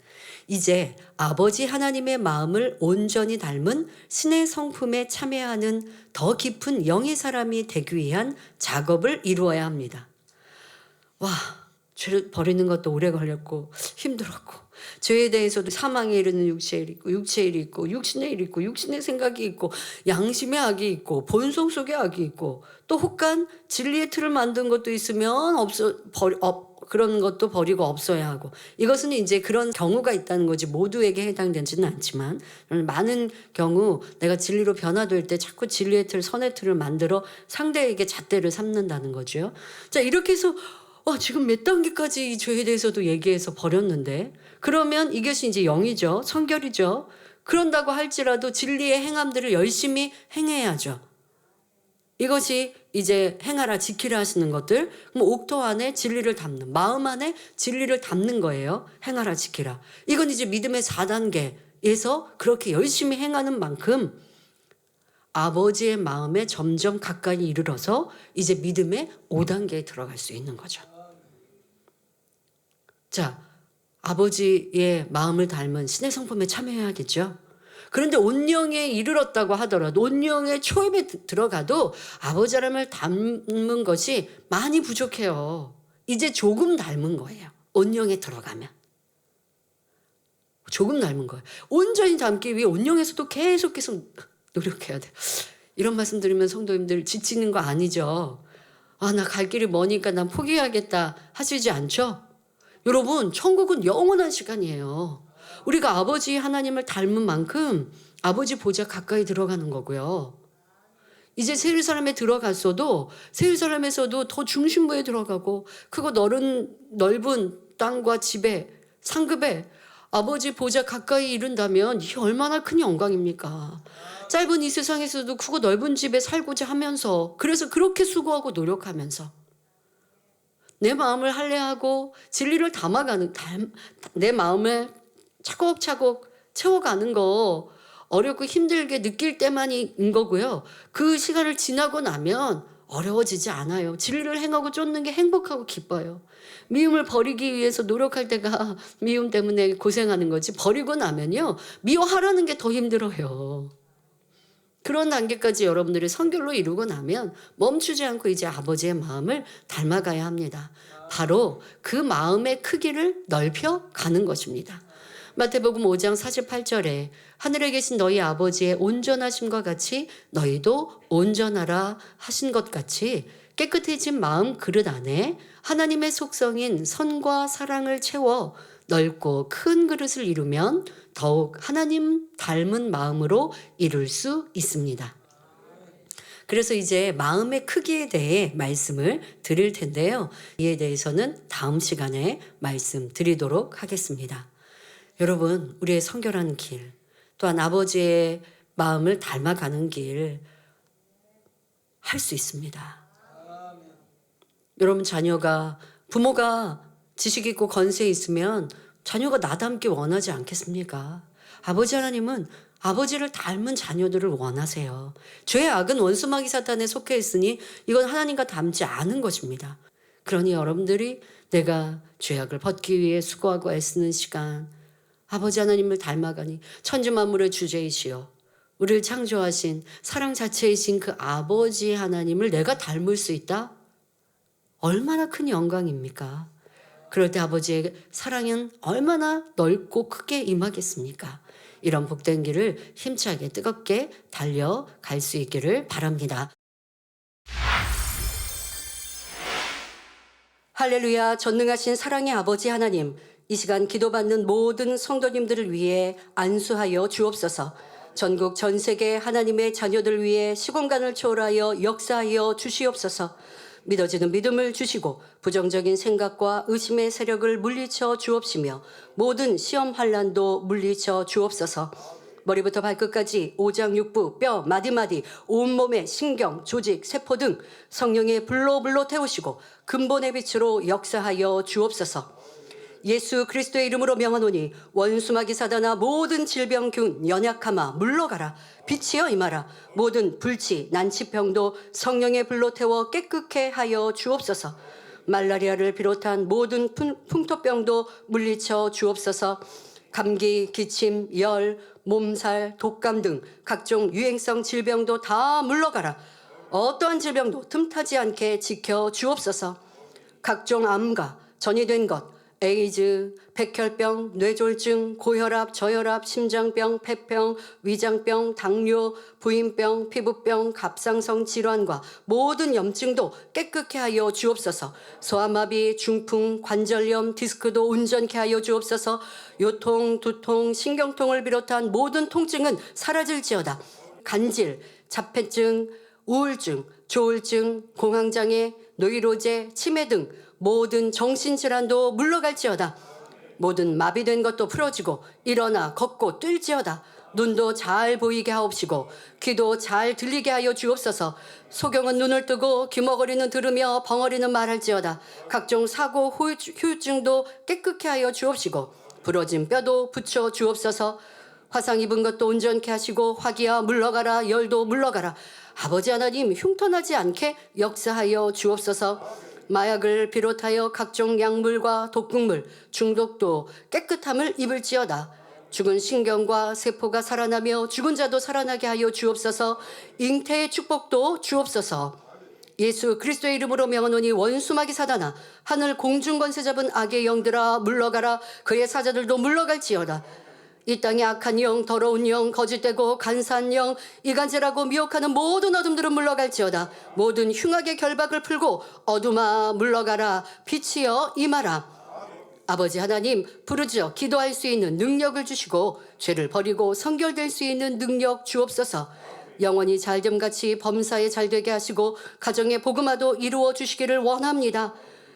이제 아버지 하나님의 마음을 온전히 닮은 신의 성품에 참여하는 더 깊은 영의 사람이 되기 위한 작업을 이루어야 합니다. 와, 죄를 버리는 것도 오래 걸렸고 힘들었고 죄에 대해서도 사망에 이르는 육체의 일 있고 육체의 일이 있고 육신의 일이 있고 육신의 생각이 있고 양심의 악이 있고 본성 속의 악이 있고 또 혹간 진리의 틀을 만든 것도 있으면 그런 것도 버리고 없어야 하고 이것은 이제 그런 경우가 있다는 거지 모두에게 해당되지는 않지만 많은 경우 내가 진리로 변화될 때 자꾸 진리의 틀, 선의 틀을 만들어 상대에게 잣대를 삼는다는 거죠. 자, 이렇게 해서 지금 몇 단계까지 이 죄에 대해서도 얘기해서 버렸는데 그러면 이것이 이제 영이죠. 성결이죠. 그런다고 할지라도 진리의 행함들을 열심히 행해야죠. 이것이 이제 행하라 지키라 하시는 것들 그럼 옥토 안에 진리를 담는 마음 안에 진리를 담는 거예요. 행하라 지키라. 이건 이제 믿음의 4단계에서 그렇게 열심히 행하는 만큼 아버지의 마음에 점점 가까이 이르러서 이제 믿음의 5단계에 들어갈 수 있는 거죠. 자, 아버지의 마음을 닮은 신의 성품에 참여해야겠죠. 그런데 온영에 이르렀다고 하더라도 온영의 초입에 들어가도 아버지 하나님을 닮은 것이 많이 부족해요. 이제 조금 닮은 거예요. 온영에 들어가면. 조금 닮은 거예요. 온전히 닮기 위해 온영에서도 계속 노력해야 돼요. 이런 말씀 드리면 성도님들 지치는 거 아니죠? 아, 나 갈 길이 머니까 난 포기하겠다 하시지 않죠? 여러분, 천국은 영원한 시간이에요. 우리가 아버지 하나님을 닮은 만큼 아버지 보좌 가까이 들어가는 거고요. 이제 새 예루살렘에 들어갔어도 새 예루살렘에서도 더 중심부에 들어가고 크고 넓은 땅과 집에 상급에 아버지 보좌 가까이 이른다면 이게 얼마나 큰 영광입니까? 짧은 이 세상에서도 크고 넓은 집에 살고자 하면서 그래서 그렇게 수고하고 노력하면서 내 마음을 할례하고 진리를 담아가는 내 마음을 차곡차곡 채워가는 거 어렵고 힘들게 느낄 때만인 거고요. 그 시간을 지나고 나면 어려워지지 않아요. 진리를 행하고 쫓는 게 행복하고 기뻐요. 미움을 버리기 위해서 노력할 때가 미움 때문에 고생하는 거지, 버리고 나면요 미워하라는 게 더 힘들어요. 그런 단계까지 여러분들이 선결로 이루고 나면 멈추지 않고 이제 아버지의 마음을 닮아가야 합니다. 바로 그 마음의 크기를 넓혀 가는 것입니다. 마태복음 5장 48절에 하늘에 계신 너희 아버지의 온전하심과 같이 너희도 온전하라 하신 것 같이 깨끗해진 마음 그릇 안에 하나님의 속성인 선과 사랑을 채워 넓고 큰 그릇을 이루면 더욱 하나님 닮은 마음으로 이룰 수 있습니다. 그래서 이제 마음의 크기에 대해 말씀을 드릴 텐데요. 이에 대해서는 다음 시간에 말씀드리도록 하겠습니다. 여러분, 우리의 성결한 길, 또한 아버지의 마음을 닮아가는 길 할 수 있습니다. 여러분, 부모가 지식 있고 권세 있으면 자녀가 나 닮기 원하지 않겠습니까? 아버지 하나님은 아버지를 닮은 자녀들을 원하세요. 죄의 악은 원수마귀 사탄에 속해 있으니 이건 하나님과 닮지 않은 것입니다. 그러니 여러분들이 내가 죄악을 벗기 위해 수고하고 애쓰는 시간, 아버지 하나님을 닮아가니 천지 만물의 주제이시여 우리를 창조하신 사랑 자체이신 그 아버지 하나님을 내가 닮을 수 있다? 얼마나 큰 영광입니까? 그럴 때 아버지의 사랑은 얼마나 넓고 크게 임하겠습니까? 이런 복된 길을 힘차게 뜨겁게 달려갈 수 있기를 바랍니다. 할렐루야. 전능하신 사랑의 아버지 하나님, 이 시간 기도받는 모든 성도님들을 위해 안수하여 주옵소서. 전국 전 세계 하나님의 자녀들 위해 시공간을 초월하여 역사하여 주시옵소서. 믿어지는 믿음을 주시고 부정적인 생각과 의심의 세력을 물리쳐 주옵시며 모든 시험 환난도 물리쳐 주옵소서. 머리부터 발끝까지 오장육부 뼈 마디마디 온몸의 신경 조직 세포 등 성령의 불로 태우시고 근본의 빛으로 역사하여 주옵소서. 예수 그리스도의 이름으로 명하노니 원수마귀 사단아 모든 질병균 연약함아 물러가라. 빛이여 임하라. 모든 불치 난치병도 성령의 불로 태워 깨끗게 하여 주옵소서. 말라리아를 비롯한 모든 풍토병도 물리쳐 주옵소서. 감기, 기침, 열, 몸살, 독감 등 각종 유행성 질병도 다 물러가라. 어떠한 질병도 틈타지 않게 지켜 주옵소서. 각종 암과 전이된 것, 에이즈, 백혈병, 뇌졸중, 고혈압, 저혈압, 심장병, 폐병, 위장병, 당뇨, 부인병, 피부병, 갑상선 질환과 모든 염증도 깨끗게 하여 주옵소서. 소아마비, 중풍, 관절염, 디스크도 온전케 하여 주옵소서. 요통, 두통, 신경통을 비롯한 모든 통증은 사라질지어다. 간질, 자폐증, 우울증, 조울증, 공황장애, 노이로제, 치매 등 모든 정신질환도 물러갈지어다. 모든 마비된 것도 풀어지고 일어나 걷고 뛸지어다. 눈도 잘 보이게 하옵시고 귀도 잘 들리게 하여 주옵소서. 소경은 눈을 뜨고 귀머거리는 들으며 벙어리는 말할지어다. 각종 사고 후유증도 깨끗게 하여 주옵시고 부러진 뼈도 붙여 주옵소서. 화상 입은 것도 온전케 하시고 화기야 물러가라. 열도 물러가라. 아버지 하나님 흉터나지 않게 역사하여 주옵소서. 마약을 비롯하여 각종 약물과 독극물, 중독도 깨끗함을 입을지어다. 죽은 신경과 세포가 살아나며 죽은 자도 살아나게 하여 주옵소서. 잉태의 축복도 주옵소서. 예수 그리스도의 이름으로 명하노니 원수마귀 사단아 하늘 공중 권세 잡은 악의 영들아 물러가라. 그의 사자들도 물러갈지어다. 이 땅의 악한 영, 더러운 영, 거짓되고 간사한 영, 이간질하고 미혹하는 모든 어둠들은 물러갈지어다. 모든 흉악의 결박을 풀고 어둠아 물러가라. 빛이여 임하라. 아버지 하나님, 부르짖어 기도할 수 있는 능력을 주시고 죄를 버리고 성결될 수 있는 능력 주옵소서. 영원히 잘됨같이 범사에 잘되게 하시고 가정의 복음화도 이루어 주시기를 원합니다.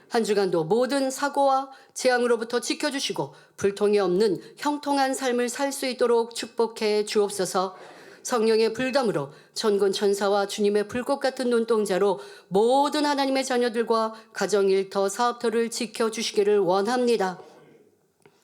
한 주간도 모든 사고와 재앙으로부터 지켜주시고 불통이 없는 형통한 삶을 살 수 있도록 축복해 주옵소서. 성령의 불담으로 천군 천사와 주님의 불꽃 같은 눈동자로 모든 하나님의 자녀들과 가정 일터 사업터를 지켜주시기를 원합니다.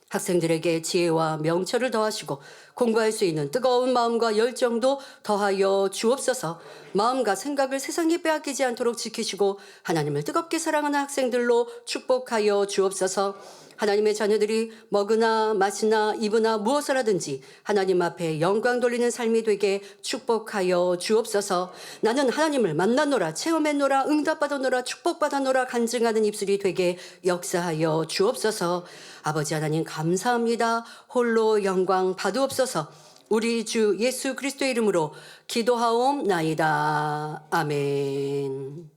학생들에게 지혜와 명철을 더하시고 공부할 수 있는 뜨거운 마음과 열정도 더하여 주옵소서. 마음과 생각을 세상에 빼앗기지 않도록 지키시고 하나님을 뜨겁게 사랑하는 학생들로 축복하여 주옵소서. 하나님의 자녀들이 먹으나 마시나 입으나 무엇을 하든지 하나님 앞에 영광 돌리는 삶이 되게 축복하여 주옵소서. 나는 하나님을 만났노라, 체험했노라, 응답받았노라, 축복받았노라 간증하는 입술이 되게 역사하여 주옵소서. 아버지 하나님 감사합니다. 홀로 영광 받으옵소서. 우리 주 예수 그리스도의 이름으로 기도하옵나이다. 아멘.